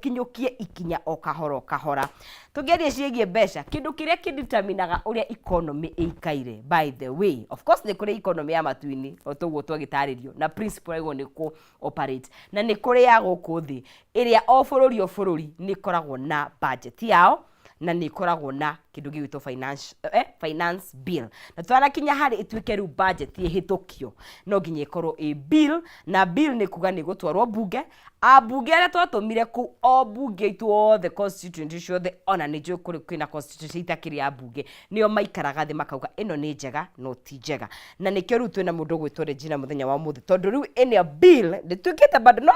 ukinyukie ikinya o kahora tugerie ciĩgie mbeca kindu kiria kideterminaga uria economy ikaire. By the way, of course ni kuri economy ya matuini otoguo twagitaririo na principle ego ni ku operate na ni kuri ya guku thi iria o bururi ni koragwo na budget yao na ni koragwo na kindu gitwo finance bill na twanakinya hari ituike ru budget ihitukio no nginya ikorwo bill na bill ni kuga ni gutwarwo bunge abunge ara twatumire ku o bunge itu othe constituency ciothe ona ni njui kuri kwina constituency itakiri ya bunge nio maikaraga thi makauga ino ni njega no ti njega na nikio ru twina mundu gwitwo Regina muthenya wa muthi tondu ru ene bill nditukite bado no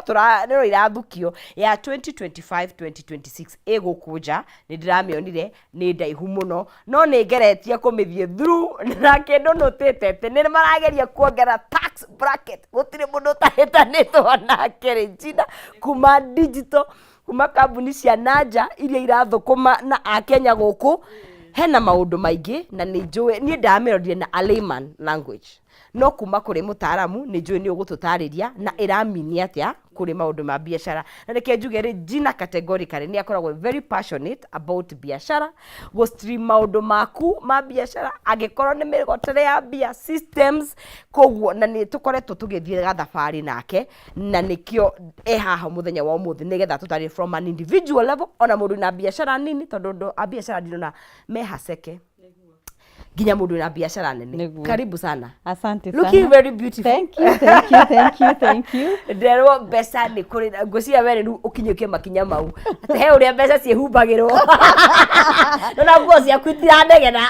no irathukio ya 2025-2026 igukuja ni ndiramionire ni ndaihu muno no ni ngeretie kumithie through na kendo no tetete ni marageria kuongera tax bracket gutire mundu tahitanitwo na Regina kuma digital kuma kambuni cia nanja iria irathukuma na akenya guku hena maundu maingi na ni njui ni ndamerodie na a layman language no kuma kuri mutaaramu ni njui ni ugututariria na iramini atia kuri maundu ma biashara na nike njuge Regina categorically ni akoragwo very passionate about biashara go stream maundu maku ma biashara agikorwo ni migotere ya bia systems koguo na ni tukoretwo tugithie gathabari nake na nikio haha muthenya wa umuthi nigetha tutari from an individual level ona mundu na biashara nini tondu a biashara ndino mehaseke ginya mundu na biashara nene. Karibu sana. Asante sana. Looking very beautiful. Thank you. Nderwo mbeca ni kuri ngucia were ru ukinyukie makinya mau. Ate he uria mbeca ciehubagirwo. Nona nguo cia kwitira ndege na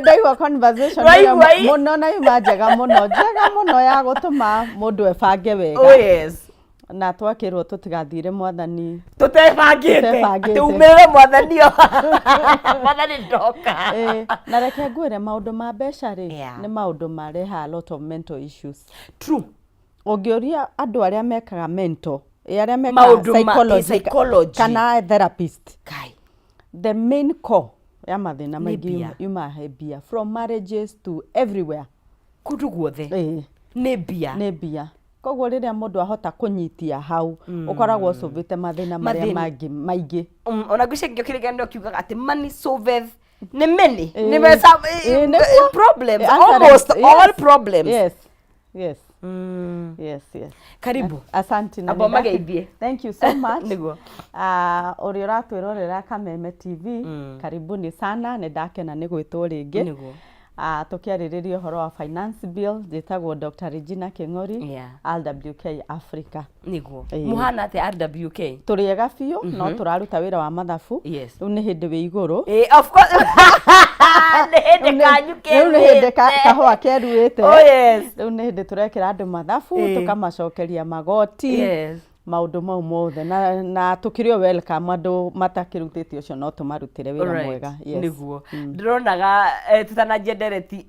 ndaigua conversation muno na yuma njega muno ya gutuma mundu ebange wega. Oh yes. Na twakirwo tutigathire mwathani tutebangite umire mwathani ndoka na reke ngwire maundu ma mbeca ri ni maundu mareha a lot of mental issues. True. Ongioria andu aria mekaga mental aria mekaga psychology kana therapist kai the main core ya mathina maingi yuma hebia from marriages to everywhere kudu guothe ni bia koguo riria mundu ahota kunyitia hau ukoragwo solvete mathina maria maingi ona gwicengio kirigendo kiugaga ati money solveth ni many ni problems almost all problems. Yes. Karibu. Asante na abo mageithie. Thank you so much. Niguo uri uratwirorera Kameme TV karibuni sana ni ndakena ni gwitwo ringi niguo tukiaririria horo wa finance bill jetagwo Dr. Regina Keng'ori RWK Africa niguo muhana ate RWK turiega biu no turaruta wira wa mathabu riu ni hindi wi iguru of course ni hindi kanyuke ni hindi kahwa keruite oh yes riu ni hindi turekira andu mathabu tukamacokeria magoti maundu mau mothe na tukirio welcome andu matakirutite ucio no tumarutire wira mwega niguo ndironaga tutanajendereti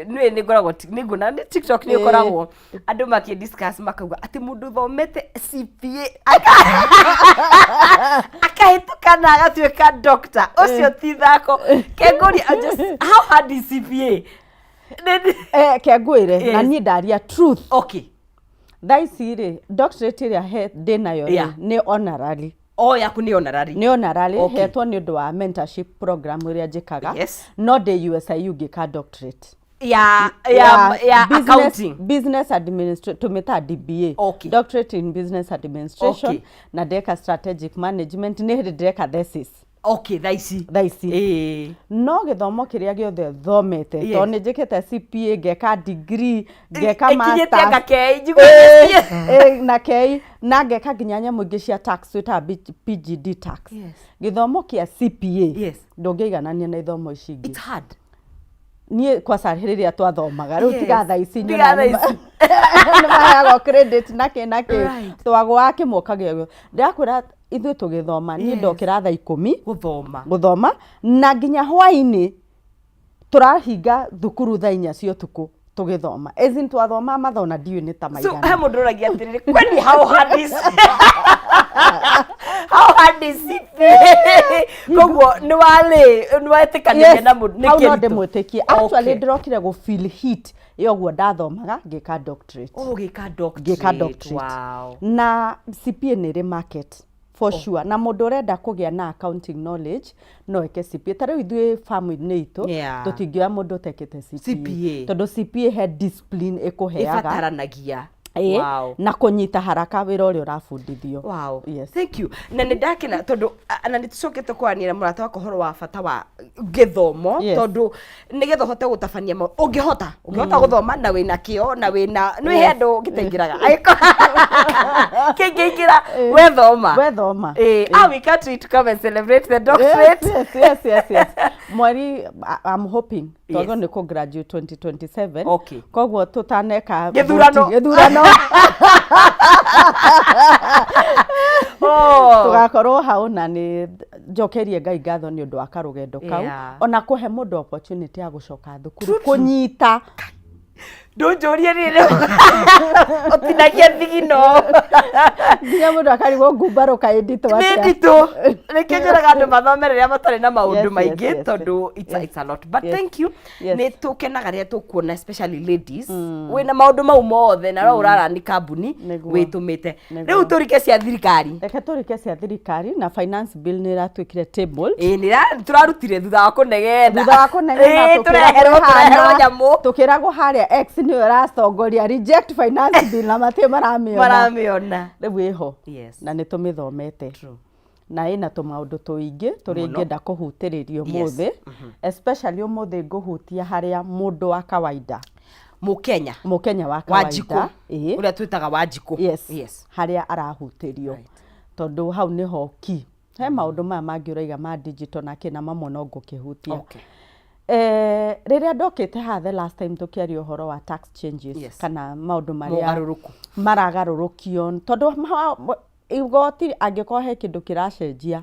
ni ngoragwo ninguna TikTok ni ukoragwo andu maki discuss makauga ati mundu thomete CPA akahituka na agatuika doctor ucio ti thako Keng'ori just how hard is CPA kengwire na ni ndaria truth. Okay. Daisire doctorate ya head denayo ni honorary. Yaku ni honorary. Ni honorary hetwo ni undu wa mentorship program iria njikaga. No de USIU gika doctorate. Business administration tumeta DBA. Doctorate in business administration na deka strategic management ni deka thesis. Thaici. No githomo kiria giothe thomete to ni njikite CPA ngeka degree ngeka master na kei na ngeka nginya nyamu ingi cia tax wita PGD tax githomo kia CPA ndungeiganania na ithomo ici ingi. It's hard. Nie kwa sariria twathomaga riu tiga thaici nyona ni mayago credit nake twagwa kimokagio ndakwira ithu tugithoma ni ndokira thaa 10 guthoma na nginya hwaini turahinga thukuru thaa 4 cia tuku tugithoma ezin twathoma mathona ndiu ni ta maigana. So he mundu ragia atiriri kwani how hard is it koguo ni watikania na mundu ni kintu no mwetikie actually ndrokire go feel hit yoguo ndathomaga ngika doctorate. Ngika doctorate. Wow. Na CPA ni re market for sure. Na mundu urenda kugia na accounting knowledge no eke CPA. Tariu ithuĩ family itu tutingioya mundu utekete CPA. Tondu CPA he discipline ikuheaga. Ibataranagia. Wow. Na kunyita haraka wira uria urabundithio. Wow. Yes. Thank you. Na nĩ ndakena tondu na nĩ tucokete kwaranĩra mũrata wakwa horo wa bata wa gĩthomo tondu nĩgetha ũhote gũtabania ũngĩhota gũthoma na wĩna kĩo na wĩna nĩ he andũ gĩtaingĩraga kĩngĩingĩra wethoma we can't wait to come and celebrate the doctorate. Yes. Mweri I'm hoping tondu nĩ ku graduate 2027 koguo tutaneka gĩthurano tugakorwo hau na nĩ njokerie Ngai ngatho nĩ ũndũ wa karũgendo kau ona kuhe mũndũ opportunity ya gũcoka thukuru kunyita ndũnjũrie rĩrĩ ũtinagia thigino nginya mũndũ akarigwo ngumbarũka ĩnditũ atĩa ĩnditũ nĩkĩo njĩraga andũ mathome rĩrĩa matarĩ na maũndũ maingĩ tondũ it's a lot but thank you nĩ tũkenaga rĩrĩa tũkuona especially ladies wĩna maũndũ mau mothe na no ũrarani kambuni wĩtũmĩte rĩu tũrike cia thirikari reke tũrike cia thirikari na finance bill nĩ ĩratuĩkire table tũrarutire thutha wa kũnegena tũkĩragwo harĩa X nĩ ũratongoria reject finance bill na matĩ maramiona rĩu ĩho na nĩ tũmĩthomete na ĩna tũmaũndũ tũingĩ tũrĩa ingĩenda kũhutĩrĩrio mũthĩ especially ũmũthĩ ngũhutia harĩa mũndũ wa kawaida Mũkenya wa kawaida ũrĩa twĩtaga Wanjikũ harĩa arahutĩrio tondũ hau nĩho ki he maũndũ maya mangĩ ũraiga ma digital na kĩna mamwe no ngũkĩhutia rĩrĩa ndokĩte haha the last time tũkĩaria ũhoro wa tax changes kana maũndũ marĩa maragarũrũkio tondũ igoti angĩkorwo he kĩndũ kĩracenjia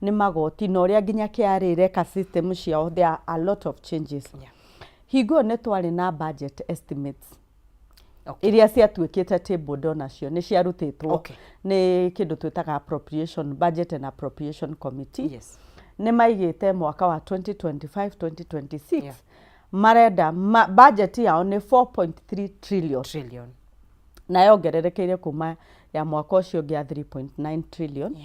nĩ magoti na ũrĩa nginya kĩarĩre ka system ciao there are a lot of changes hingo nĩ twarĩ na budget estimates iria ciatuĩkĩte table onacio nĩ ciarutĩtwo nĩ kĩndũ twĩtaga appropriation budget and appropriation committee nĩ maigĩte mwaka wa 2025-2026 marenda budget yao nĩ 4.3 trillion na yongererekeire kuma ya mwaka ũcio ũngĩ ya 3.9 trillion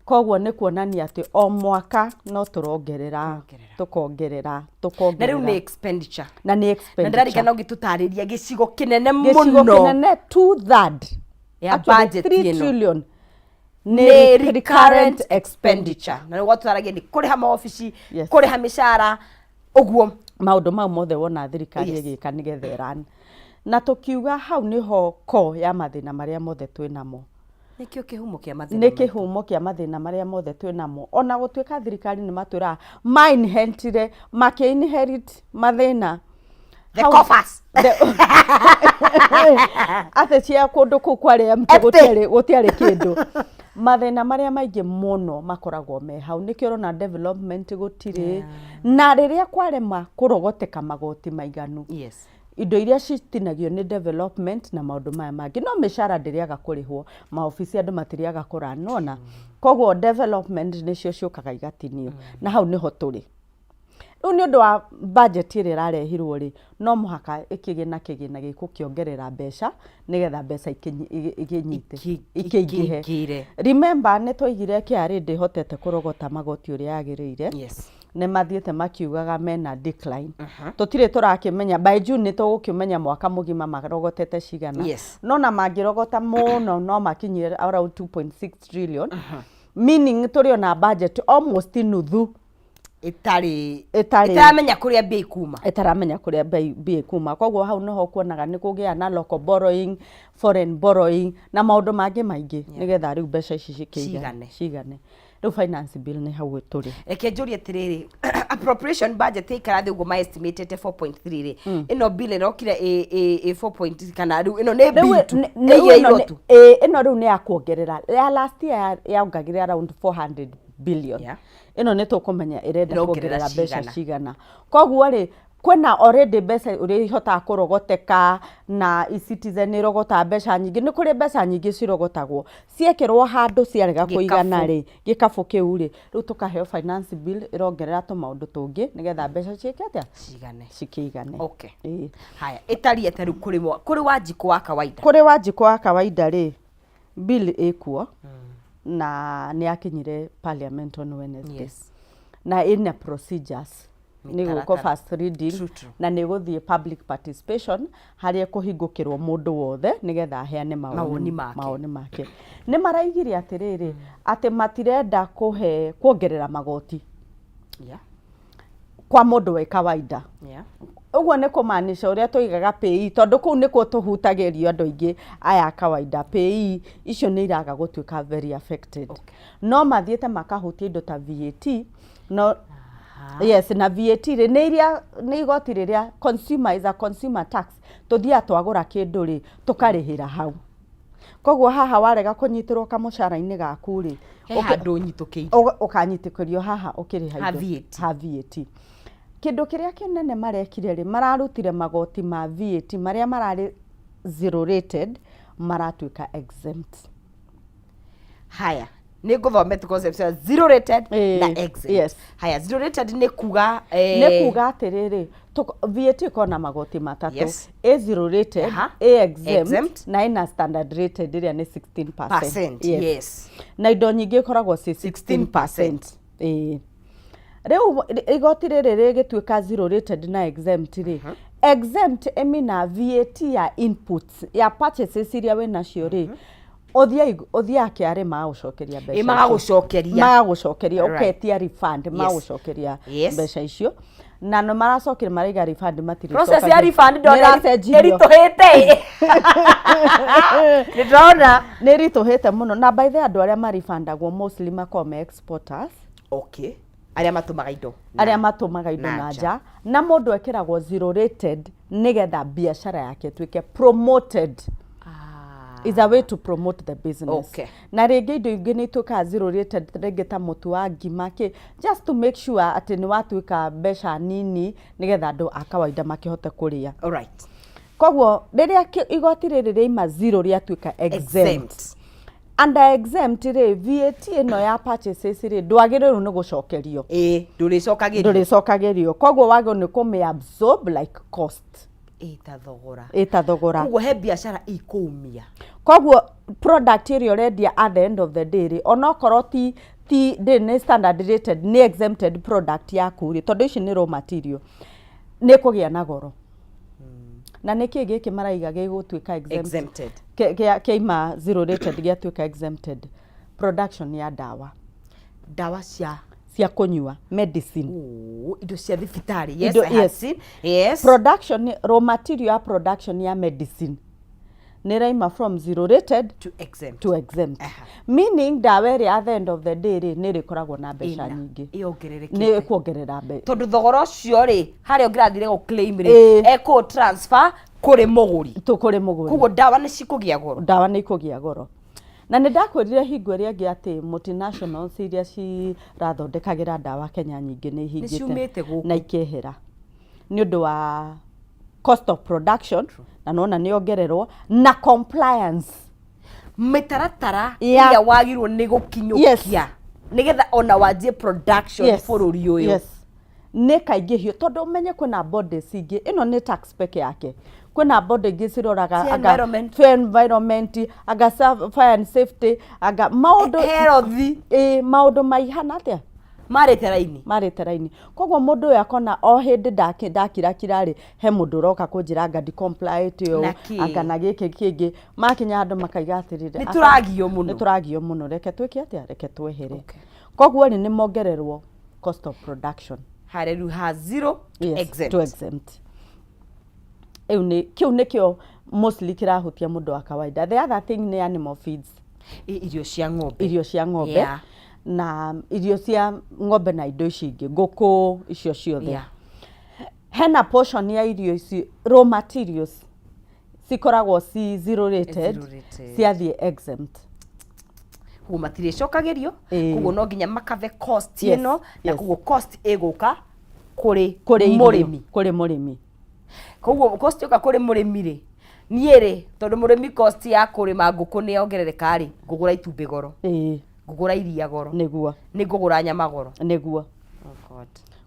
koguo nĩ kuonania atĩ o mwaka no tũrongerera tukongerera na rĩu nĩ expenditure na ndararikana ũngĩtũtarĩria gĩcigo kĩnene mũno 2/3 ya budget 3 trillion nĩ recurrent expenditure na nĩguo tũtaragia nĩ kũrĩha maobici kũrĩha mĩcara ũguo maũndũ mau mothe wona thirikari ĩgĩka nĩgetha ĩrani na tũkiuga hau nĩho ko ya mathĩna marĩa mothe twĩnamo nĩkĩo kĩhumo kĩa mathĩna marĩa mothe twĩnamo ona gũtuĩka thirikari nĩ matwĩra makĩ-inherit mathĩna the coffers atĩ cia kũndũ kũu kwarĩ gũtiarĩ kĩndũ mathĩna marĩa maingĩ mũno makoragwo me hau nĩkĩo rona development gũtirĩ na rĩrĩa kwarema kũrogoteka magoti maiganu indo iria citinagio nĩ development na maũndũ maya mangĩ no mĩcara ndĩrĩaga kũrĩhwo maobici andũ matiriaga kũranona koguo development nĩcio ciũkaga igatinio na hau nĩho tũrĩ rĩu nĩ ũndũ wa budget ĩrĩa ĩrarehirwo rĩ no mũhaka kĩgĩna gĩkũ kĩongerera mbeca nĩgetha mbeca ikĩingĩhe remember nĩ twaigire KRA ndĩhotete kũrogota magoti ũrĩa yagĩrĩire nĩ mathiĩte makiugaga mena decline tũtirĩ tũrakĩmenya by June nĩ tũgũkĩmenya mwaka mũgima marogotete cigana no na mangĩrogota mũno no makinyire around 2.6 trillion meaning tũrĩ ona budget almost nuthu itaramenya kũrĩa mbia kuma koguo hau noho kuonaga nĩ kũgĩa na local borrowing foreign borrowing na maũndũ mangĩ maingĩ nĩgetha rĩu mbeca ici cigane rĩu finance bill nĩ hau tũrĩ reke njũrie atĩrĩrĩ appropriation budget ĩikarathĩ ũguo ma estimated 4.3 rĩ ĩno bill ĩrokire 4 kana rĩu ĩno nĩ ĩno rĩu nĩ ya kuongerera ya last year yaongagire around 400 billion ĩno nĩ tũkũmenya ĩrenda kuongerera mbeca cigana koguo rĩ kwena already mbeca ũrĩa ihotaga kũrogoteka na e-citizen ĩrogota mbeca nyingĩ nĩ kũrĩ mbeca nyingĩ cirogotagwo ciekĩrwo handũ ciarega kũigana rĩ gĩkabũ kĩu rĩ rĩu tũkaheo finance bill ĩrongerera tũmaũndũ tũngĩ nĩgetha mbeca ciĩke atĩa cikĩigane haya ĩtariĩ atĩ rĩu kũrĩ Wanjikũ wa kawaida rĩ bill ĩkuo na nĩ akinyire parliament on Wednesday. Yes. Na ina procedures nĩ gũkũ first reading True, true. na nĩ gũthiĩ public participation harĩa kũhingũkĩrwo mũndũ wothe nĩgetha aheane mawoni make. Nĩ maraigire atĩrĩrĩ atĩ matirenda kuongerera magoti kwa mũndũ we kawaida. Ũguo nĩ kũmaanisha ũrĩa tũigaga PE tondũ kũu nĩkuo tũhutagĩrio andũ aingĩ aya kawaida. PE icio nĩ iraga gũtuĩka very affected. No mathiĩte makahutia indo ta VAT no yes, na VAT nĩ igoti rĩrĩa consumer is a consumer tax. Tũthiaga twagũra kĩndũ rĩ tũkarĩhĩra hau. Koguo haha warega kũnyitĩrwo kamũcara-inĩ gaku rĩ ũkanyitĩkĩrio haha ũkĩrĩha indo ha VAT. Kĩndũ kĩrĩa kĩnene marekire rĩ mararutire magoti ma VAT marĩa mararĩ zero rated maratuĩka exempt. Haya nĩ ngũthomete concept ya zero rated na exempt. Yes. Haya zero rated nĩ kuga atĩrĩrĩ VAT iko na magoti matatũ. Yes. A zero rated, A exempt na ina standard rated ĩrĩa nĩ 16%. Yes. Na indo nyingĩ ikoragwo 16%. Rĩu igoti rĩrĩ rĩgĩtuĩka zero rated na exempt rĩ exempt emina VAT ya inputs ya purchases iria we nacio rĩ ũthiaga kĩarĩ magũcokeria mbeca magũcokeria ũketia refund magũcokeria mbeca icio na no maracokera maraiga refund matiri process ya refund ĩritũhĩte nĩndona nĩritũhĩte mũno na by the andũ arĩa marifundagwo mostly makome exporters. Arĩa matũmaga indo na nja na mũndũ ekĩragwo zero rated nĩgetha biacara yake tuĩke promoted. Is a way to promote the business. Na rĩngĩ indo ingĩ nĩ ituĩkaga zero rated rĩngĩ ta mũtu wa ngima just to make sure atĩ nĩ watuĩka mbeca nini nĩgetha andũ a kawaida makĩhote kũrĩa. Koguo rĩrĩa igoti rĩrĩ rĩima zero rĩatuĩka exempt. Under exempt rĩ VAT ĩno ya purchases rĩ ndwagĩrĩirwo nĩ gũcokerio. Ndũrĩcokagĩrio. Koguo wagĩrĩirwo nĩ kũmĩ-absorb like cost. Ĩta thogora. Koguo he biacara ikũmia. Koguo product ĩrĩa ũrendia at the end of the day rĩ onokorwo ti nĩ standard rated nĩ exempted product yaku rĩ tondũ ici nĩ raw material nĩ kũgĩa na goro. Na nĩkĩ gĩkĩ maraiga gĩgũtuĩka exempted. Kĩima zero rated gĩatuĩka exempted. Production ya dawa cia kũnyua medicine. Indo cia thibitarĩ. Yes. Production raw material ya production ya medicine nĩ raima from zero rated to exempt. Meaning dawa ĩrĩa at the end of the day rĩ nĩ rĩkoragwo na mbeca nyingĩ. Nĩ kuongerera mbeca. Tondũ thogora ũcio rĩ harĩa ũngĩrathire gũ claim rĩ transfer kũrĩ mũgũri. Koguo dawa nĩ cikũgĩa goro. Na nĩ ndakwĩrire hingo ĩrĩa ĩngĩ atĩ multinationals iria cirathondekagĩra dawa Kenya nyingĩ nĩ ihingĩte na ikehera nĩ ũndũ wa cost of production na nona nĩ ongererwo na compliance mĩtaratara ĩrĩa wagĩrĩirwo nĩ gũkinyũkia nĩgetha ona wanjie production bũrũri ũyũ nĩ kaingĩhio tondũ ũmenye kwĩna bodies ingĩ ĩno nĩ tax peke yake. Kwĩna body ingĩ ciroraga environment aga fire and safety aga maũndũ maũndũ maihana atĩa marĩte raini. Koguo mũndũ ũyũ akona o hĩndĩ ndakirakira rĩ he mũndũ ũroka kũnjĩra anga comply anga na gĩkĩ kĩngĩ makinya andũ makaiga atĩrĩrĩ nĩ tũragio mũno reke twĩke atĩa reke twehere. Koguo nĩ mongererwo cost of production zero to exempt. Kiu nĩkĩo mostly kĩrahutia mũndũ wa kawaida. The other thing nĩ animal feeds. Irio cia ng'ombe na irio cia ng'ombe na indo ici ingĩ ngũkũ icio ciothe. Hena portion ya irio ici raw materials cikoragwo ci zero rated ciathiĩ exempt. Koguo matirĩcokagĩrio. Koguo no nginya makave cost ĩno na koguo cost ĩgũka kũrĩ mũrĩmi. Koguo cost yoka kũrĩ mũrĩmi rĩ niĩ rĩ tondũ mũrĩmi cost ya kũrĩma ngũkũ nĩ yongerereka rĩ ngũgũra itumbĩ goro. Ngũgũra iria goro. Nĩ ngũgũra nyama goro.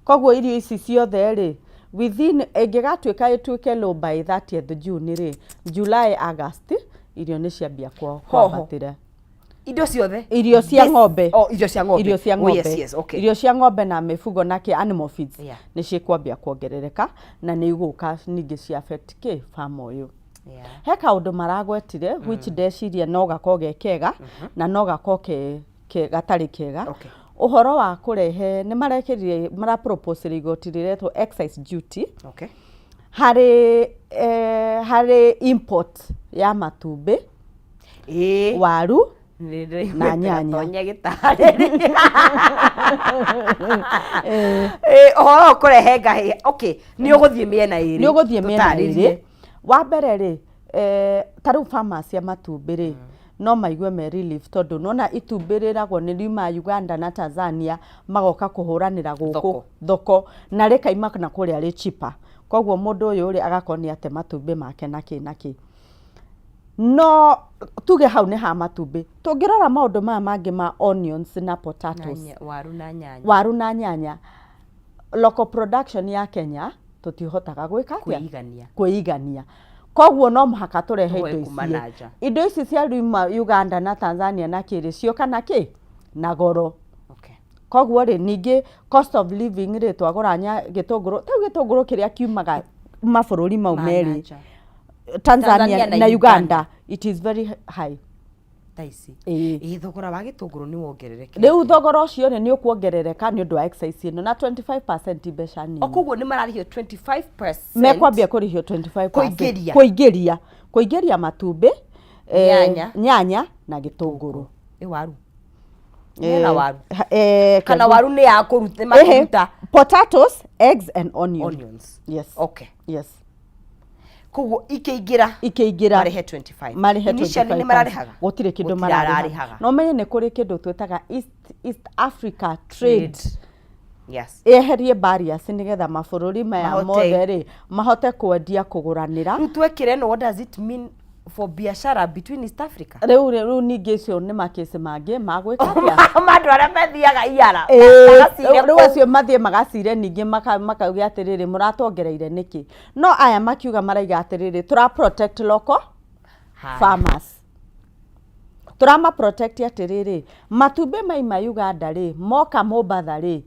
Koguo irio ici ciothe rĩ within ĩngĩgatuĩka ĩtuĩke low by 30th June rĩ July August irio nĩ ciambia kwambatĩra. indo ciothe irio cia ng'ombe irio cia ng'ombe irio cia ng'ombe yes okay irio cia ng'ombe na mifugo na animal feeds Yeah. nĩ cikwambia kuongerereka na nĩ igũka ningĩ cia affect farm ũyũ. He kaũndũ maragwetire which ndeciria no gakorwo ge kega na no gakorwo gatarĩ kega. Okay. Ũhoro wa kũrehe nĩ marekĩrire propose igoti rĩretwo excise duty. Okay. Harĩ import ya matumbĩ, waru na nyanya. Ũhoro kũrehe ngahĩ. Okay, nĩ ũgũthiĩ mĩena ĩrĩ. Nĩ ũgũthiĩ mĩena ĩrĩ. Wa mbere rĩ, ta rĩu farmers cia matumbĩ rĩ, no maigue me relief tondũ nona itumbĩ rĩragwo nĩ riuma Uganda na Tanzania magoka kũhũranĩra gũkũ thoko na rĩkaima na kũrĩa rĩ cheaper. Koguo mũndũ ũyũ rĩ agakorwo nĩ ate matumbĩ make na kĩ. No tuge hau nĩ ha matumbĩ. Tũngĩrora maũndũ maya mangĩ ma onions na potatoes, waru na nyanya, local production ya Kenya tũtihotaga gwĩka kwĩigania. Koguo no mũhaka tũrehe indo ici. Indo ici cia riuma Uganda na Tanzania na kĩrĩ cioka na kĩ na goro. Koguo rĩ ningĩ cost of living rĩ twagũra gĩtũngũrũ. Rĩu gĩtũngũrũ kĩrĩa kiumaga mabũrũri mau merĩ Tanzania na Uganda, it is very high. Thogora wa gĩtũngũrũ nĩ wongerereka. Rĩu thogora ũcio nĩ ũkuongerereka nĩ ũndũ wa excise ĩno na 25% mbeca nini. Koguo nĩ mararĩhio 25%. Mekwambia kũrĩhio 25%. Kũingĩria matumbĩ, nyanya na gĩtũngũrũ. Waru. Kana waru nĩ ya kũruta potatoes, eggs and onions. Yes. Okay. Yes. Koguo ikĩingĩra marehe 25. Initially nĩ mararehaga. Gũtirĩ kĩndũ mararehaga. No menye nĩ kũrĩ kĩndũ twĩtaga East Africa trade. Yes. Eherie barriers nĩgetha mabũrũri maya mothe rĩ mahote kwendia kũgũranĩra. Rĩu twekĩre no what does it mean for biashara between East Africa? Rĩu ningĩ icio nĩ makesi mangĩ magwĩka atĩa? Andũ arĩa mathiaga iara. Rĩu acio mathiĩ magacire ningĩ makauga atĩrĩrĩ mũratongereire nĩkĩ? No aya makiuga maraiga atĩrĩrĩ tũra protect local farmers. Tũrama protect atĩrĩrĩ matumbĩ maima Uganda rĩ moka Mombasa rĩ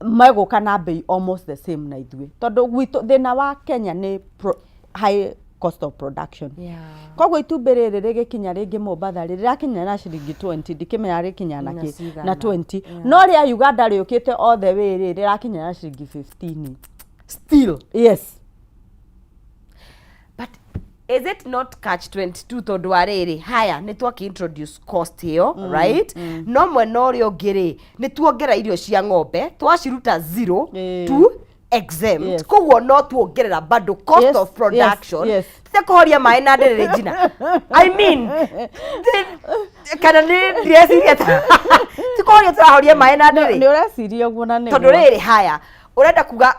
megũka na bei almost the same na ithuĩ. Tondũ gwitũ thĩna wa Kenya nĩ high cost of production. Koguo itumbĩ rĩrĩ rĩgĩkinya rĩngĩ Mombasa rĩrakinya na ciringi 20 ndikĩmenya rĩkinya na 20. No rĩa Uganda rĩũkĩte all the way rĩrakinya na ciringi 15. Still. Yes. But is it not catch 22 tondũ wa rĩrĩ haya nĩ twaki introduce cost hiyo right? No mwena ũrĩa ũngĩ rĩ nĩ tuongera irio cia ng'ombe twaciruta 0 to exempt. Koguo no tuongerera bado cost of production. Tũkohoria maĩ na ndĩrĩ njina. I mean kana nĩ ndĩreciria tũkohoria tũrahoria maĩ na ndĩrĩ. Nĩ ũreciria ũguo na nĩguo. Tondũ rĩrĩ haya ũrenda kuga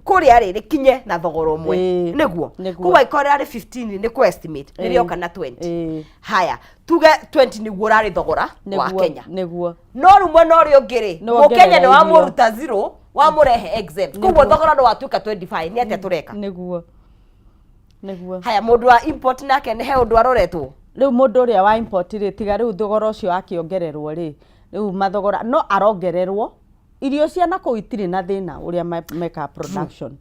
kũrĩa rĩrĩ kinye na thogora ũmwe nĩguo. Koguo ikorera rĩ 15 nĩ ku estimate nĩrĩoka na 20. Haya tuge 20 nĩguo rarĩ thogora wa Kenya. Nĩguo. No rumwe no rĩo ngĩrĩ Mũkenya nĩ wamũruta 0 wamurehe exempt. Koguo thogora no watuĩka 25 nĩ atĩa tũreka. Nĩguo. Haya mũndũ wa import nake nĩ he ũndũ aroretwo. Rĩu mũndũ ũrĩa wa import rĩ tiga rĩu thogora ũcio akĩongererwo rĩ rĩu mathogora no arongererwo irio cia nakũu itirĩ na thĩna ũrĩa meka production.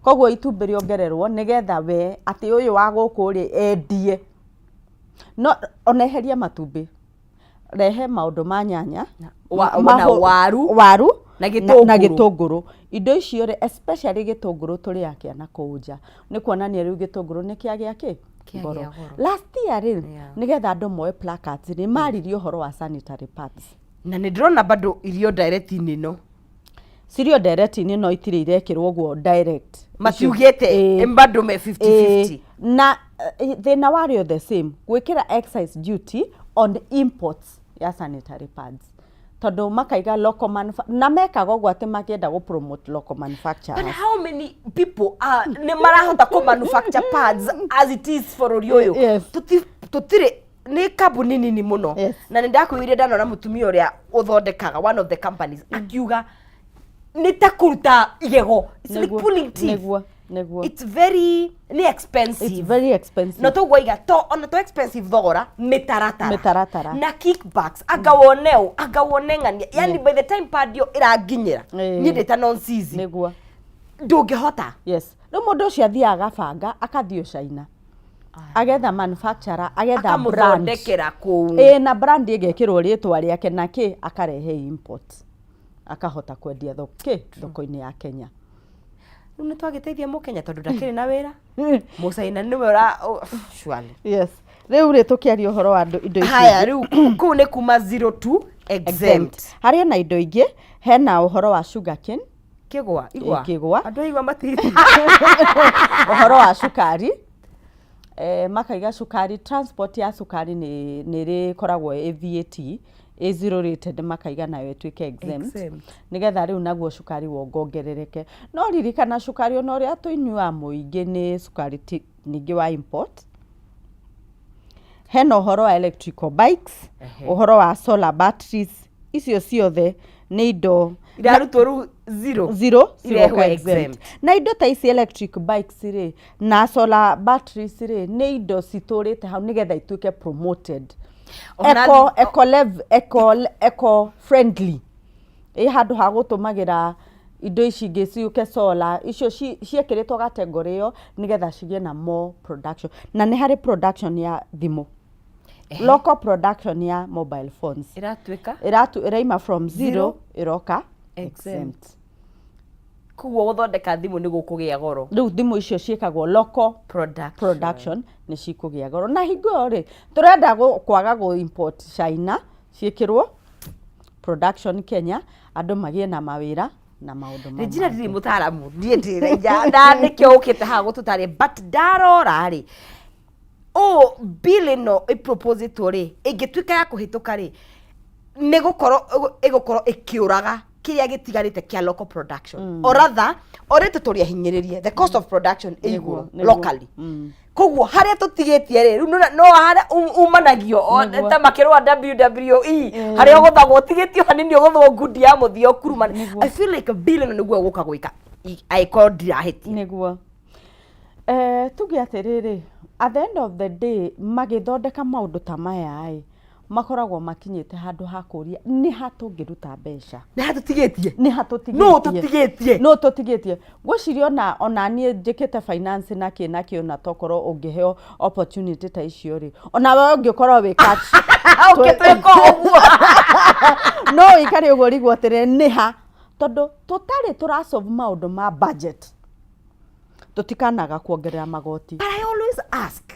Koguo itumbĩ rĩongererwo nĩgetha we atĩ ũyũ wa gũkũ rĩ endie. No oneheria matumbĩ. Rehe maũndũ ma nyanya, waru na gĩtũngũrũ. Indo icio rĩ especially gĩtũngũrũ tũrĩ akĩa na kũu nja. Nĩ kuonania rĩu gĩtũngũrũ nĩ kĩagĩa kĩ? Goro. Last year rĩ nĩgetha andũ moe placards rĩ maririe ũhoro wa sanitary pads. Na nĩ ndĩrona bado irio direct-inĩ no. Cirio direct-inĩ no itirĩ irekĩrwo guo direct. Matiugĩte bado me 50-50. Na thĩna warĩo the same. Gwĩkĩra excise duty on imports ya sanitary pads. Tondũ makaiga local na mekaga ũguo atĩ makĩenda gũ promote local manufacturers. But how many people nĩ marahota ku manufacture pads as it is bũrũri ũyũ? Tũtirĩ nĩ kambuni nini mũno. Na nĩ ndakwĩrire ndanona mũtumia ũrĩa ũthondekaga one of the companies akiuga nĩ ta kũruta igego. It's like pulling teeth. it's very expensive. It's very expensive. No to goiga to ona to expensive thogora mitaratara na kickbacks agawonengania yani by the time padio iraginyira ni ndeta nonsense Niguo ndungihota. Yes, no mundu ucio athiaga banga akathio China agetha manufacturer agetha brand na brand igekirwo ritwa riake na ki akarehe import akahota kwendia thoko-ini ya Kenya. Nĩ twagĩteithia mũkenya tondũ ndakĩrĩ na wĩra mũcaina nĩwe ura surely. Yes, rĩu rĩ tũkĩaria ũhoro wa indo ici. Haya rĩu kũu nĩ kuma 0 to exempt. Harĩ na indo ingĩ hena ũhoro wa sugarcane kĩgwa andũ aigua matiri ũhoro wa cukari makaiga cukari transport ya cukari nĩ rĩkoragwo VAT zero rated makaiga nayo ĩtuĩke exempt nigetha rĩu naguo cukari wongongerereke. No ririkana cukari ona ũrĩa tũinyua mũingĩ nĩ cukari ningĩ wa import. Hena ũhoro wa electrical bikes, ũhoro wa solar batteries, icio ciothe nĩ indo irarutwo rĩu zero exempt. Na indo ta ici electric bikes rĩ na solar batteries rĩ nĩ indo citũrĩte hau nigetha ituĩke promoted eco friendly handu ha gutumagira indo ici ingĩ ciuke solar icio ciekĩrĩtwo category ĩyo nigetha cigĩe na more production. Na nĩ harĩ production ya thimũ local production ya mobile phones iraima from zero iroka exempt. Kuo gũthondeka thimũ nĩ gũkũgĩa goro. Rĩu thimũ icio ciĩkagwo local production nĩ cikũgĩa goro. Na hingo ĩyo rĩ tũrenda kwaga gũ import China ciĩkĩrwo production Kenya andũ magĩe na mawĩra na maũndũ mamwe. Regina ndiri mũtaaramu ndiĩ ndĩrĩa ndandĩkio ũkĩte haha gũtũtarĩ but ndarora rĩ bill ĩno ĩproposĩtwo rĩ ĩngĩtuĩka ya kũhĩtũka rĩ nĩ gũkorwo ĩkĩũraga kiria gitigarite kia local production or rather orete turia hinyiririe the cost of production iguru locally koguo haria tutigitie ri no haria umanagio ta makirwa WWE haria guthagwo tigitio hanini guthwo ngudi ya muthio kuruma. I feel like a billion niguo guka gwika I called diraheti niguo tugi atiriri at the end of the day magithondeka maundu ta maya makoragwo makinyite handu ha kuria ni hatungĩruta mbeca no tutigitie gwicirio ona nie njikite finance na kĩo na tokorwo ũngĩheo opportunity ta icio ri ona we ũngĩkorwo wi catch ũngĩtwĩka ũguo no ikari ũguo rigwo atĩrĩ nĩ ha tondu tutari turasolve maundu ma budget tutikanaga kuongerera magoti. But I always ask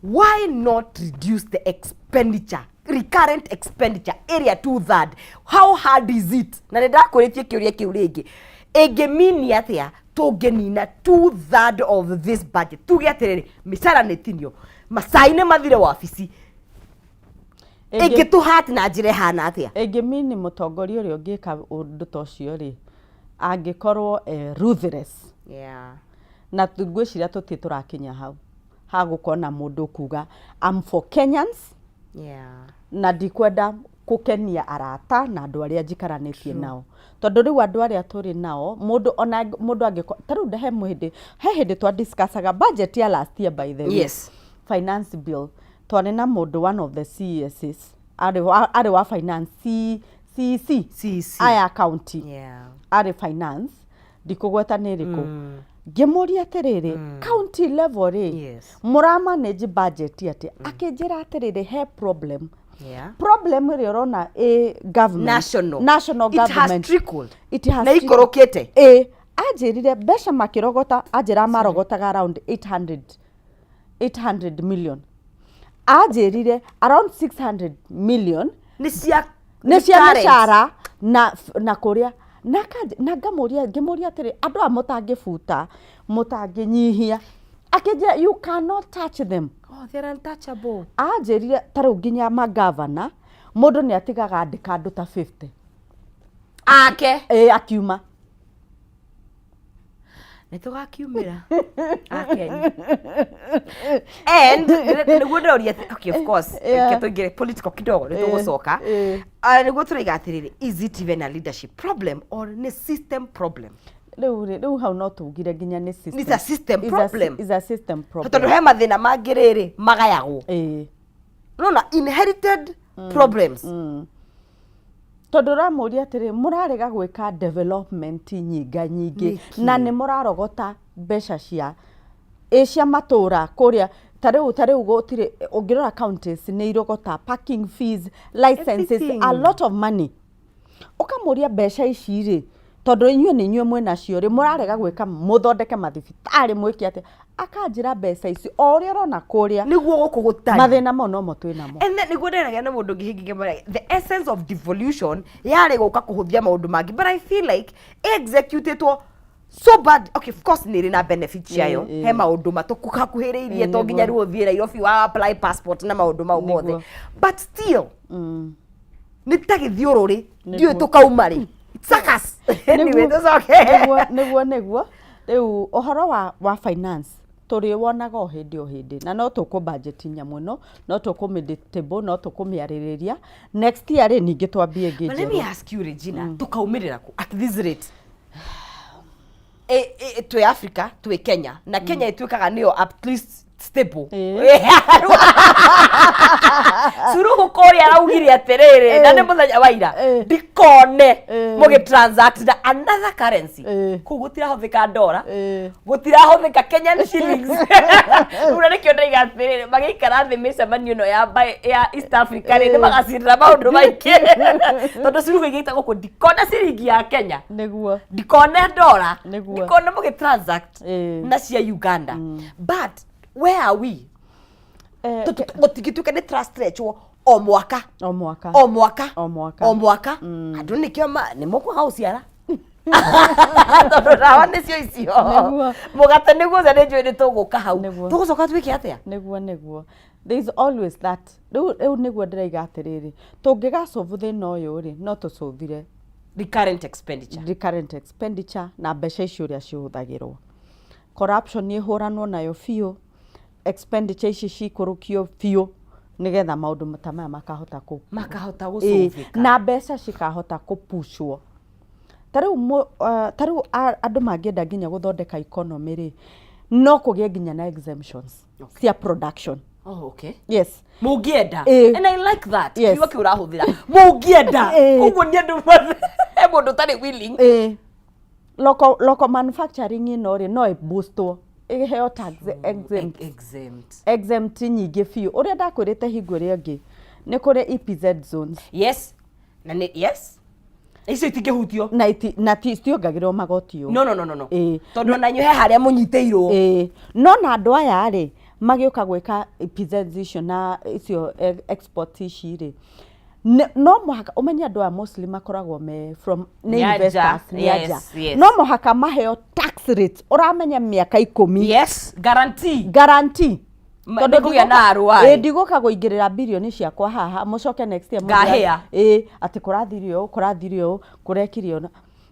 why not reduce the expenditure, recurrent expenditure area 2/3? How hard is it? Na ndakũrĩtie kĩũria kĩu rĩngĩ ĩngĩmini atĩa tũngĩnina 2/3 of this budget tuge atĩrĩrĩ mĩcara nĩ tinio macai nĩ mathire wabici ĩngĩtũhati na njĩra hana atĩa ĩngĩmini mũtongoria ũrĩa ũngĩka ũndũ ta ũcio rĩ angĩkorwo ruthless na ngwĩciria tũtĩ tũrakinya hau hagũkona mũndũ kuga I'm for Kenyans na ndikwenda kukenia arata na andũ arĩa njikaranĩtie nao tondu rĩu andũ arĩa tũrĩ nao mũndũ angĩkorwo tarĩu he hĩndĩ twa discussaga budget ya last year by the way finance bill twarĩ na mũndũ one of the CESs arĩ wa finance CEC aya county arĩ finance ndikũgweta nĩ rĩkũ ngimuria atiriri county level ri muramanage budget ati akinjira atiriri he problem ri urona government national government it has trickled na ikorokete ajirire besha makirogota ajira marogotaga around 800 million ajirire around 600 million ni cia mishara na kuria na ngimuria atiri andu a mutanginyihia akinjira you cannot touch them. They are untouchable. Ajirire tariu nginya magavana mundu ni atigaga andika andu ta 50 akiuma nitugakiumira akenya and niguo ndoria okay of course ketongere political kidogo nitugucoka niguo turaiga atiriri is it even a leadership problem or a system problem? Riu hau no tugire nginya ni system. It's a system problem. It's a system problem. Tondu he mathina mangiriri magayagwo. No, inherited problems. Tondu ramuria atiri murarega gwika development nyingi na ni murarogota mbeca cia matura kuria tariu gutire ungirora counties ni irogota parking fees, licenses, everything. A lot of money. Ukamuria mbeca ici ri tondu inyuĩ nĩ inyuĩ mwĩnacio rĩ mũrarega gwĩka mũthondeke mathibitarĩ mwĩke atĩ akanjĩra mbeca ici o ũrĩa ũrona kũrĩa nĩguo gũkũ gũtarĩ mathĩna mau nomo twĩnamo. And then nĩguo ndĩragia na mũndũ ũngĩ hingĩke the essence of devolution yarĩ gũka kũhũthia maũndũ mangĩ, but I feel like executetwo so bad. Okay, of course nĩrĩ na benefits yayo he maũndũ matũkuhakuhĩrĩirie to nginya rĩu ũthiĩ Nairobi wa apply passport na maũndũ mau mothe, but still nĩ ta gĩthiũrũrĩ ndiũĩ tũkauma rĩ. Sakas. Anyway, that's okay. Nĩguo rĩu ũhoro wa finance tũrĩ wonaga o hĩndĩ na no tũkũ budget nyamũ ĩno no tũkũ meditable no tũkũ mĩarĩrĩria next year rĩ ningĩ twambie ngĩ njerũ. Let me ask you Regina, tũkaumĩrĩra kũ at this rate? Twĩ Africa, twĩ Kenya na Kenya ĩtuĩkaga nĩyo at least stable. Suruhu koria araugire atiriri na nĩ mũthenya wa ira ndikone mũgĩtransact na another currency kũu gũtirahuthĩka dollar gũtirahuthĩka Kenyan shillings. Rĩu nĩkĩo ndaiga atiriri magĩikara thĩ mĩcemanio ĩno ya East Africa nĩ magacirĩra maũndũ maingĩ tondũ suruhu igĩita gũkũ ndikona ciringi ya Kenya nĩguo ndikone dollar ndikone mũgĩtransact na cia Uganda. But where are we? Gũtigituĩka nĩ trust stretchwo o mwaka andũ nĩkĩo nĩ mũkwaga gũciara tondũ ndawa nĩcio icio mũgate nĩguo ũcio nĩ njũĩ nĩ tũgũka hau tũgũcoka twĩke atĩa? Nĩguo there is always that. Rĩu nĩguo ndĩraiga atĩrĩrĩ tũngĩgasolve thĩna ũyũ rĩ no tũsolvire recurrent expenditure na mbeca icio ũrĩa cihũthagĩrwo. Corruption ĩhũranwo nayo biũ, expenditure ici cikũrũkio biũ nigetha maũndũ matamaya makahota gũcũvĩka na mbeca cikahota kũpushwo. Tarĩu andũ mangĩenda nginya gũthondeka economy rĩ no kũgĩe nginya na exemptions cia production. Oh, okay. Yes. Mũngĩenda. And I like that. Kiugo kĩu ũrahũthĩra. Mũngĩenda. Koguo nĩ andũ mũndũ ũtarĩ willing. Local manufacturing ino rĩ no ĩboostwo iheo tax exempt nyingĩ biũ. Ũrĩa ndakwĩrĩte hingo ĩrĩa ĩngĩ nĩ kũrĩ EPZ zones. Yes. Na yes. Icio itingĩhutio. Na tiongagĩrwo magoti yo. No. Tondũ na nyuhe harĩa mũnyitĩirwo. No na andũ aya rĩ magĩũka gwĩka EPZ icio na icio export ici rĩ no mũhaka ũmenye andũ a mostly makoragwo from investors nĩaja no mũhaka maheo tax rates ũramenya mĩaka 10. Yes, guarantee tondũ kũgĩa na ROI ndigũka gũingĩrĩra bilioni ciakwa haha mũcoke next year ngahĩa atĩ kũrathirio kũrekirio.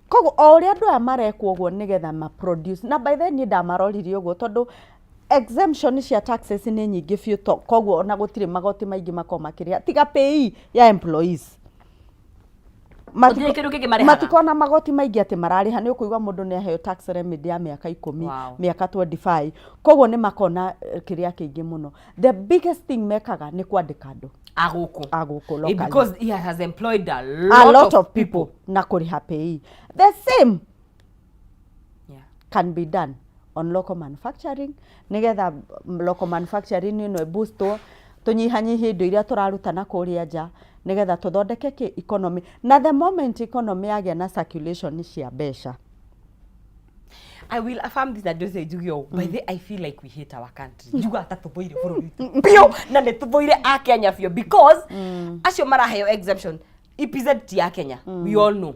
Koguo o ũrĩa andũ aya marekwo ũguo nĩgetha ma produce na by then ndamaroririe ũguo tondũ exemption cia taxes nĩ nyingĩ biũ koguo ona gũtirĩ magoti maingĩ makoma makĩria tiga pay ya employees matikona magoti maingĩ atĩ mararĩha. Nĩ ũkũigua mũndũ nĩ aheo tax remedy ya mĩaka 10 mĩaka 25 koguo nĩ makona kĩrĩa kĩingĩ mũno. The biggest thing mekaga nĩ kwandĩka andũ agũkũ locally because he has employed a lot of people na kũrĩha pay. The same can be done on local manufacturing nigetha local manufacturing ĩno boostwo tunyihanyihie indo iria tũraruta na kũrĩa nja nigetha tũthondeke economy na the moment economy yagĩa na circulation cia mbeca. I will affirm this that just say Jugio by the I feel like we hate our country. Juga tatuboire bũrũri bio na nĩ tuboire a Kenya bio because acio maraheo exemption EPZ ya Kenya we all know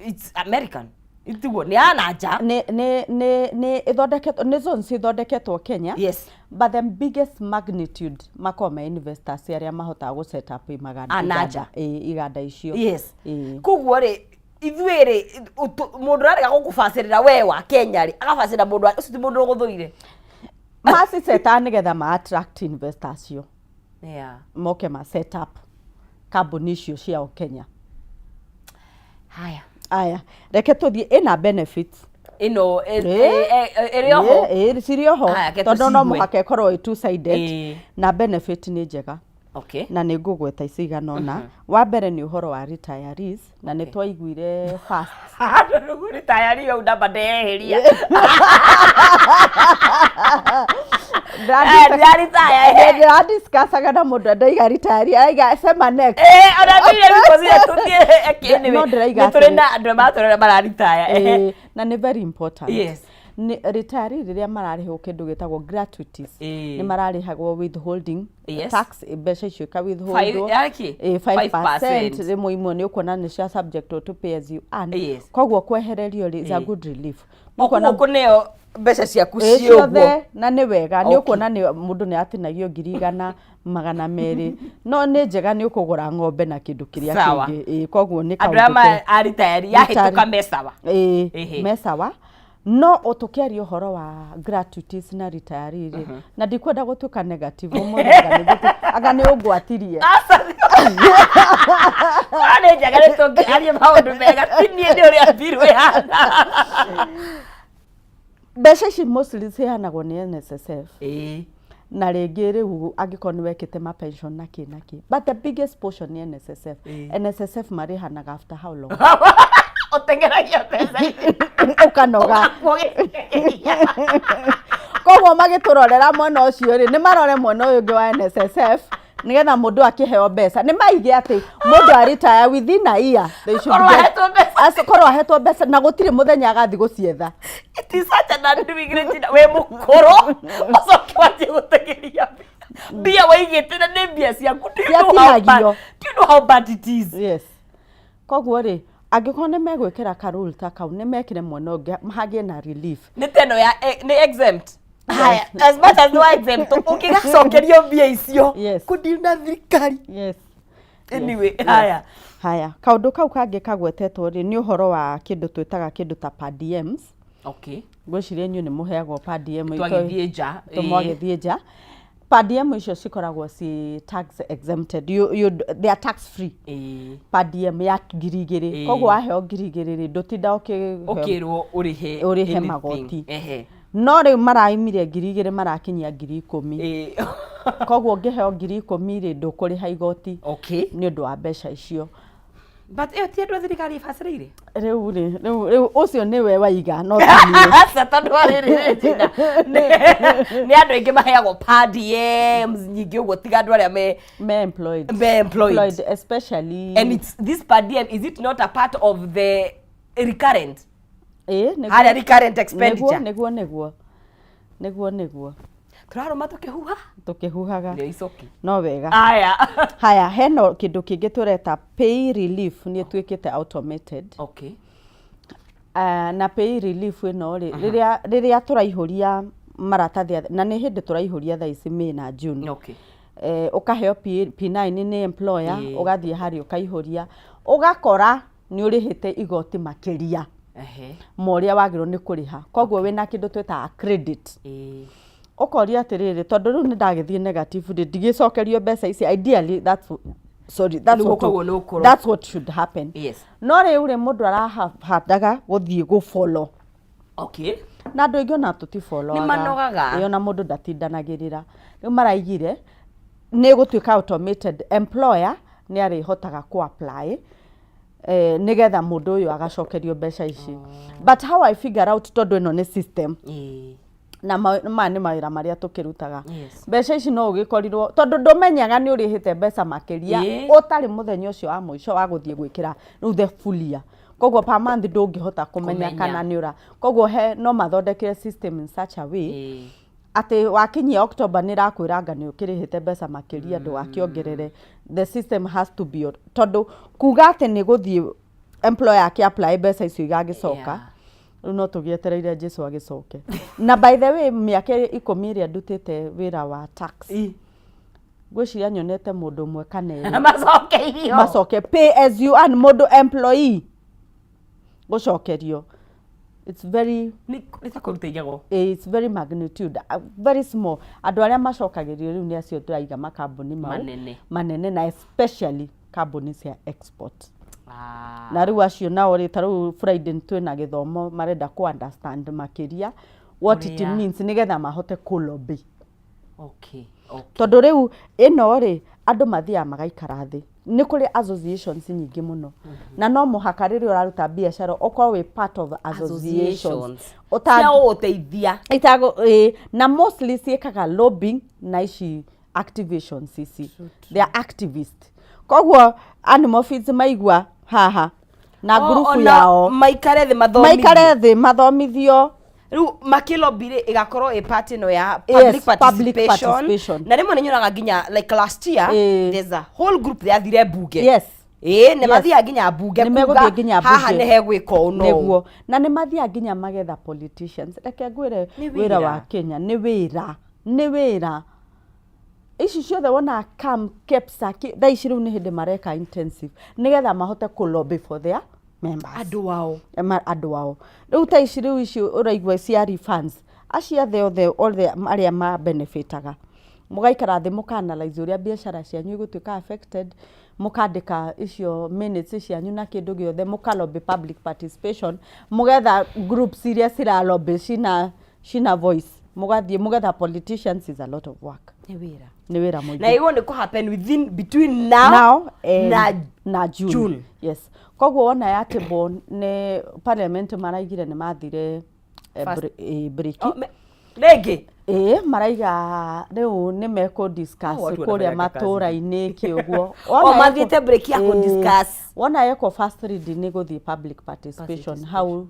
it's American. Itugo ni anaja ne ithondeketwo ni zones ithondeketwo Kenya. Yes. But the biggest magnitude makoma investors aria mahotaga go set up iganda icio. Yes. Koguo ri ithuĩ mũndũ ararega gũkũbacĩrĩra we wa Kenya ri agabacĩrĩra mũndũ ũcio ti mũndũ ũgũthũire masi seta nigetha ma attract investors cio. Moke ma set up company icio cia Kenya. Haya aya reke tuthie ina benefits ino erioho cirioho tondu no muhaka ikorwo two sided na benefit ni njega. Okay. Na nä ngå gweta icigana ona wa mbere nä å horo wa retirees na nä twaiguire first retiree au ndamba ndeheria ndadiscussaga na må ndå ndaiga retiree aiga sema next ona ndire bikocia tuthie anyway nä tå rä na andå matå mararitaya na nä very important. Yes. Retiree riria mararihwo kindu gitagwo gratuities ni mararihagwo withholding tax mbeca icio ka withholdwo 5% rimwe imwe ni ukuona ni cia subject to pay as you earn koguo kwehererio is a good relief ukuona kuneo mbeca ciaku ciothe na ni wega ni ukuona ni mundu ni atinagio 200 no ni njega ni ukugura ng'ombe na kindu kiria kingi koguo ni kaundu andra aritayari yahituka mesawa mesawa no otukiaria uhoro wa gratuities na retiree na ndikwenda gutuka negative aga ni ugwatirie ane njagare tungiaria maundu mega tinie ndi uria mbirwe hana mbeca ici mostly ciheanagwo ni NSSF na rĩngĩ rĩu angĩkorwo nĩ wekĩte ma pension na kĩ but the biggest portion ni NSSF NSSF marĩhanaga after how long otengeragia pesa ukanoga koguo magĩtũrorera mwena ũcio rĩ nĩ marore mwena ũyũ ũngĩ wa NSSF nigetha mundu akiheo mbeca ni maige ati mundu aritaya within a year they should get korwo ahetwo mbeca na gutiri muthenya agathi gucietha it is such an undivigrity we mukoro osoki waje gutegeria bia waigite na ni bia ciaku do you know how bad it is. Yes koguo ri angĩkorwo nĩ megwĩkĩra karũl ta kau nĩ mekĩre mwena ũngĩ mahagie na relief nĩ teno ya nĩ exempt haya as much as no exempt ũkĩgacokerio mbia icio kũndiuna thirikari. Yes anyway haya kaũndũ kau kangĩ kagwetetwo rĩ nĩ ũhoro wa kĩndũ twĩtaga kĩndũ ta per diems. Okay. Ngwĩciria inyuĩ nĩ mũheagwo per diem twagĩthiĩ nja twagĩthiĩ nja per diem icio cikoragwo ci tax exempted they are tax free per diem ya 2,000 koguo waheo 2,000 ndutinda ukirwo urihe magoti no rĩu maraimire 2,000 marakinyia 10,000 koguo ngĩheo 10,000 ndũkũrĩha igoti nĩ ũndũ wa mbeca icio. But ĩyo ti andũ thirikari ibacĩrĩire rĩu ũcio nĩwe waiga no niĩ sata ndwarĩrĩ tina nĩ andũ aingĩ maheagwo per diems nyingĩ ũguo tiga andũ arĩa me employed especially and this per diem is it not a part of the recurrent harĩa recurrent expenditure nĩguo turarũma tukihuhaga ndio icoki no wega haya heno kindu kingi tureta pay relief ni twikite automated. Okay. Na pay relief ino riria turaihuria maratathi na ni hindi turaihuria thaa ici May na June. Okay. Ukaheo P9 ni employer ugathie hari ukaihuria ugakora ni urihite igoti makiria moria wagirwo ni kuriha koguo wina kindu twita credit ukoria atiriri tondu riu ni ndagithie negative ndigicokerio mbeca ici ideally that's what should happen. Yes. No riu ri mundu arahandaga guthie go follow. Okay. Na andu aingi ona tuti follow ni manogaga iyo na mundu ndatindanagirira riu maraigire ni gutuika automated employer ni arihotaga ku apply nigetha mundu uyu agacokerio mbeca ici but how I figure out tondu ino ni system na mani mawira maria tukirutaga mbeca ici no ugikorirwo tondu ndumenyaga ni urihite mbeca makiria utari muthenya ucio wa muico wa guthie gwikira riu the full year koguo per month ndungihota kumenya kana ni ura koguo no mathondekire system in such a way ati wakinyia October ni rakwiranga ni ukirihite mbeca makiria ndugakiongerere the system has to be tondu kuga ati ni guthie employer aki apply mbeca icio igagicoka no tugietereire Jesu agicoke na by the way miaka 10 iria ndutite wira wa tax gwiciria nyonete mundu mwe kana macoke pay as you earn mundu employee gucokerio it's very it's very magnitude very small andu aria macokagirio riu ni acio turaiga makambuni manene na especially companies ya export. na riu acio nao ri taru Friday twina githomo marenda ku understand makiria what it means nigetha mahote ku lobby. Okay. Tondu riu ino ri andu mathia magaikara thi ni kuri associations nyingi muno na no muhaka riri uraruta biashara ukorwo we part of associations cia uteithia itago na mostly ciekaga lobbying na ici activations ici they are activists. Koguo animal feeds maigua haha na grupu yao maikare thi mathomithio riu makilobby igakorwo party no ya public participation na rimwe ninyoraga nginya like last year there's a whole group ya thire bunge. Yes. Ne mathia nginya bunge kuga haha ne hegwika uno neguo na ne mathia nginya magetha politicians reke ngwire wira wa Kenya ni wira ici ciothe wona camp kepsa tha ici riu ni hindi mareka intensive nigetha mahote ku lobby for their members andu wao riu ta ici riu ici uraigwa cia refunds acia the all the aria ma benefitaga mugaikara thi mukanalize uria biashara cianyu igutuika affected mukandika icio minutes cianyu na kindu giothe mukalobe public participation mugetha groups iria cira lobby shina voice mugetha politicians is a lot of work. Ni wira mwingi na igo ni ku happen between now na June. Yes. Koguo ona ya table ne parliament maraigire ni mathire break rege maraiga riu ni meko discuss kuria matura-ini kiuguo mathiete break ya ku discuss wona yeko first reading ni guthi public participation how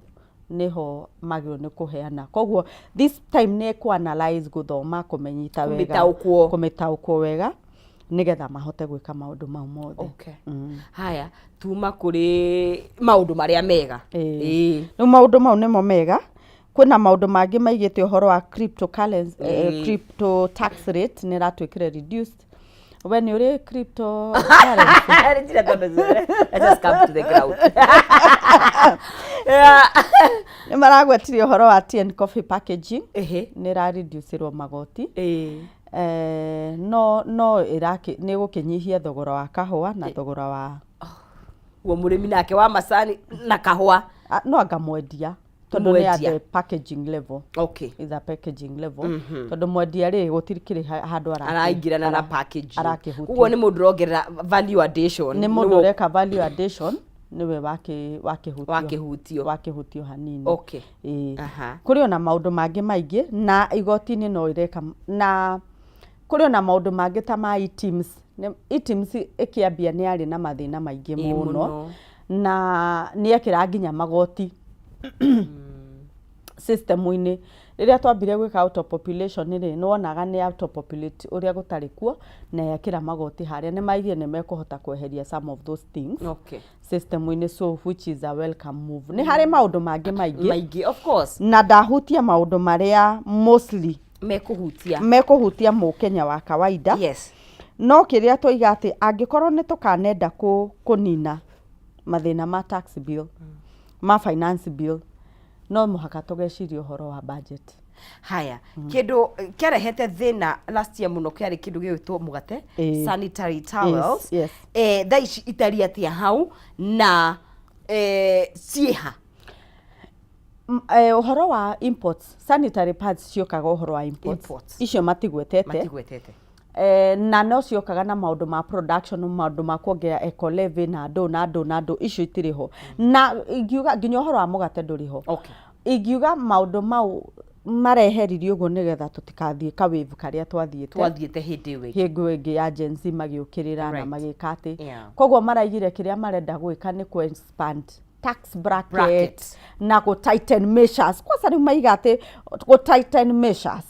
niho magiro ni kuheana. Koguo this time ni ku analyze guthoma kumenyita wega kumitaukwo wega nigetha mahote gwika maundu mau mothe. Okay. Haya tuma kuri maundu maria mega no maundu mau nimo mega. Kuna maundu mangi maigite uhoro wa cryptocurrency crypto tax rate ni ratwikire reduced when you crypto currency let's just come to the ground. Ni maragwetirie uhoro wa tea and coffee packaging ni ra reducerwo magoti no iraki ni gukinyihia thogora wa kahua na thogora wa murimi nake wa macani na kahua no angamwendia tondu ni at the packaging level. Okay. Is a packaging level. Tondu mwendia ri gutirikire handu araingirana na packaging. Uguo ni mundu rogerera value addition. Ni mundu reka value addition niwe wakihutio hanini. Okay. Kuri ona maundu mangi maingi na igoti-ini no ireka na kuri ona maundu mangi ta ma teams ikiambia ni ari na mathina maingi muno na ni ekira nginya magoti system-ini riria twambire gwika auto population ri no onaga ni auto populate uria gutari kuo na yakira magoti haria ni maigire ni mekuhota kweheria some of those things. Okay. System-ini so which is a welcome move. Ni hari maundu mangi maingi of course na ndahutia maundu maria mostly mekuhutia Mukenya wa kawaida. Yes. No kiria toiga ati angikorwo ni tukanenda kunina mathina ma tax bill ma finance bill no muhaka tugeciria uhoro wa budget. Haya kindu kiarehete thina last year muno kiari kindu gitwo mugate sanitary towels. Yes. Thaici itari atia hau na cieha uhoro wa imports sanitary pads ciokaga uhoro wa imports icio matigwetete na no ciokaga na maundu ma production maundu ma kuongera eco levy na ndo icio itiriho na ingiuga nginya uhoro wa mugate nduriho. Okay. Ingiuga maundu mau mareheririo uguo nigetha tutikathie kawivu karia twathiete hingo ingi ya Gen Z magiukirira na magikati. Koguo maraigire kiria marenda gwika ni ku expand tax bracket na go tighten measures. Kwa sababu maigate go tighten measures.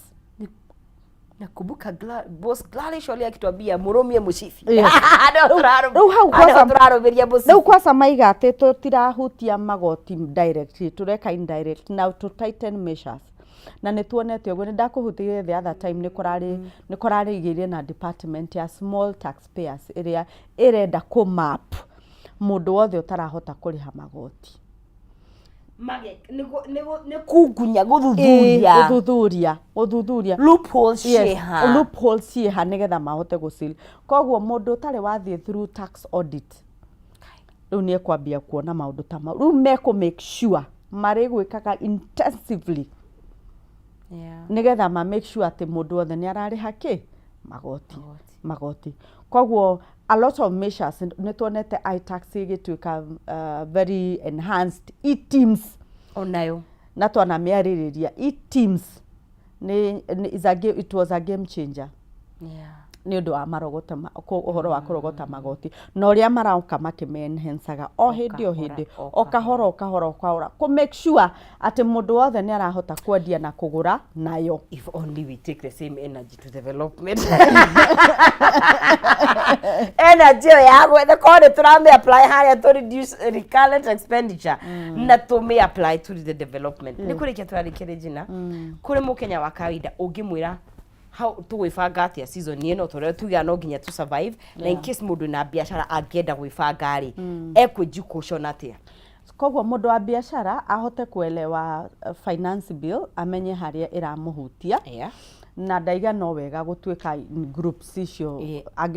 Nakumbuka boss Glalish wali akitwambia murumie mushifi. Rĩu kwasa maigate tutirahutia magoti directly tureka indirect now to tighten measures. Na nituonete uguo ndakuhutirie the other time ni kurari igirie na department ya small taxpayers area irenda ku map mundu wothe utarahota kuriha magoti. Ni kungunya guthuthuria loopholes ciha nigetha mahote gucil. Koguo mundu utari wathie through tax audit riu nie kwambia kuona maundu ta mau riu meko make sure mari gwikaga intensively nigetha ma make sure ati mundu othe ni arariha ki magoti koguo a lot of measures ni tuonete iTax igituika very enhanced e-teams onayo na twana miaririria e-teams it was a game changer ni undu wa marogota uhoro wa kurogota magoti na uria marauka makimenhensaga o hindi o kahora ku make sure ati mundu wothe ni arahota kwendia na kugura nayo. If only we take the same energy to development. Energy ya gwetha kone turame apply haria to reduce recurrent expenditure na to me apply to the development. Ni kurikia turarikire jina kuri mukenya wa kawaida ungimwira how tuwifanga atia season ino tore tugia no nginya to survive na in case mundu na biashara angienda gwifanga ri ekujikushona atia. Koguo mundu wa biashara ahote kuelewa finance bill amenye haria iramuhutia na ndaiga no wega gutwika groups icio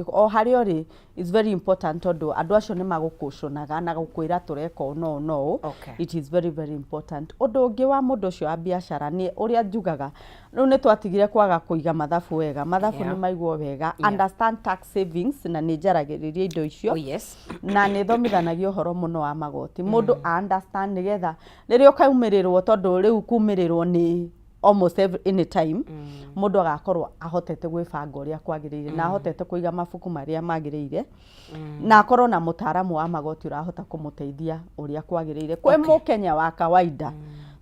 o hario ri is very important tondu andu acio ni magukushonaga na gukwira tureka no it is very very important. Undu ungi wa mundu ucio wa biashara ni uria njugaga riu ni twatigire kwaga kuiga mathabu wega ni maigwo wega understand tax savings na ni jaragiriria indo icio na ni thomithanagio horo muno wa magoti mundu understand nigetha riria ukaumirirwo tondu riu kumirirwo ni almost any time mundu agakorwo ahotete gwibanga uria kwagirire na ahotete kuiga mabuku maria magirire na akorwo na mutaramu wa magoti urahota kumuteithia uria kwagirire kwe mukenya wa kawaida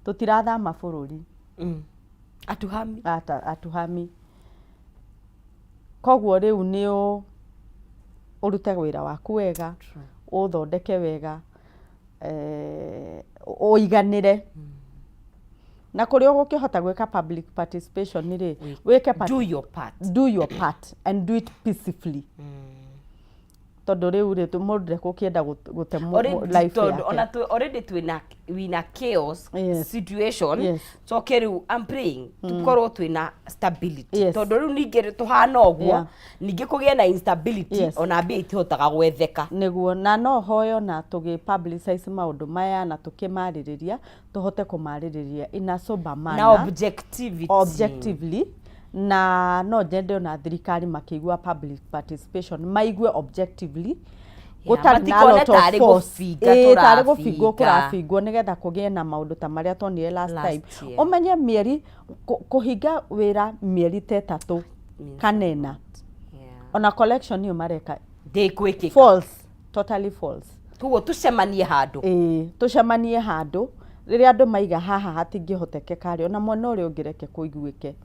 tutirathama bururi atuhami koguo riu ni urute wira waku wega uthondeke wega uiganire na kuri ugukihota gwika public participation ri wike do your part and do it peacefully tondu riu ri mundu kukienda gutemo life yake ona already twina chaos situation so keriu I'm praying tukorwo twina stability tondu riu ninge tuhana ogwo ninge kugia na instability ona mbia itihotaga gwetheka niguo na no hoyo na tugi publicize maundu maya na tukimariria tuhote kumaririria in a sober manner na objectively na no jende na thirikari makigwa public participation maigwe objectively gutari na lot of force tari gufingwo kurafingwo nigetha kugie na maundu ta maria tonire last time umenye mieri kuhinga wira mieri 3 kanena ona collection niyo mareka false totally false tugo tucemanie handu riria andu maiga haha hatingihotekeka ri ona mwana uri ungireke kuiguike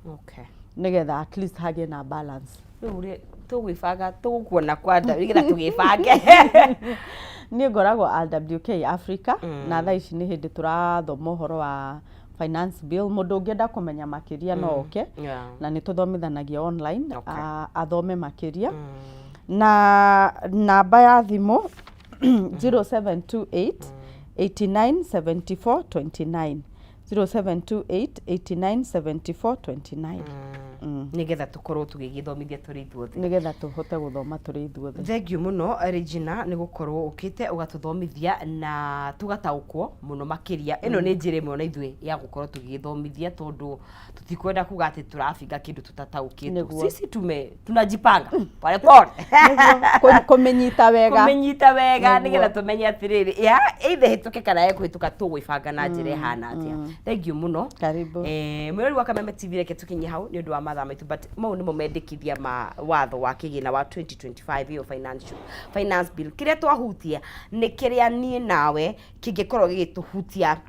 nigetha at least hagie na balance uri tugwifanga tugukuona kwanda nigetha tugifange ni ngoragwo RWK Africa na thaa ici ni hindi turathoma uhoro wa finance bill mundu ungienda kumenya makiria no oke na ni tuthomithanagia online athome makiria na namba ya thimu 0728 897429 0728897429 nigetha tukorwo tugigithomithia turi ithuothe nigetha tuhote guthoma turi ithuothe. Thank you muno Regina ni gukorwo ukite ugatuthomithia na tugataukwo muno makiria ino ni njire mwe na ithwe ya gukorwo tugigithomithia tondu tutikwenda kuga ati turafinga kindu tutataukite sisi tunajipanga pole pole kumenyita wega nigetha tumenye atiriri ya either hituke kana ekuhituka tugwifanga na njire hana atia. Thank you muno karibu mwiri wa Kameme TV reke tukinye hau ni undu wa mathaa maitu but mau nimo mendekithia ma watho wa kigina wa 2025 iyo finance bill kiria twahutia ni kiria nie nawe kingikorwo gigituhutia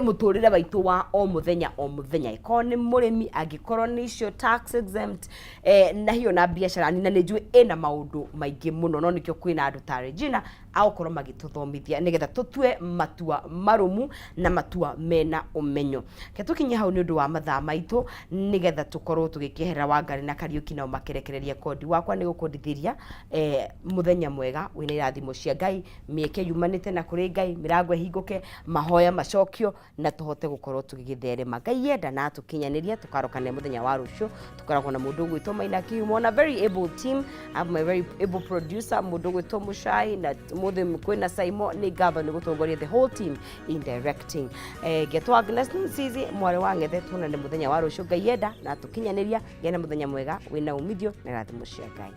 muturire baitu wa o muthenya iko ni murimi agikorwo ni cio tax exempt na hiyo na biashara ni na njue ena maundu maingi muno no nikyo kwina andu ta Regina aukorwo magituthomithia nigetha tutue matua marumu na matua mena umenyo ke tukinye hau ni undu wa mathaa maitu nigetha tukorwo tugikehera Wangari na Kariuki nao makerekereria kodi wakwa ni gukondithiria muthenya mwega wina irathimo cia Ngai mieke yumanite na kuri Ngai mirango hinguke mahoya macokio na tuhote gukorwo tugigitherema Ngai yenda na tukinyaniria tukarokane muthenya wa rucio tukaragwo na mundu gwitwo Maina Kiumo na very able team. I have my very able producer mundu gwitwo Mushai na umuthi kwina Saimo ni ngatho ni gutongoria the whole team in directing getwa Agnes Msizi mwari wa Ngethe tunane muthenya wa rucio Ngai yenda na tukinyaniria gena muthenya mwega wina umithio na rathimo cia Ngai.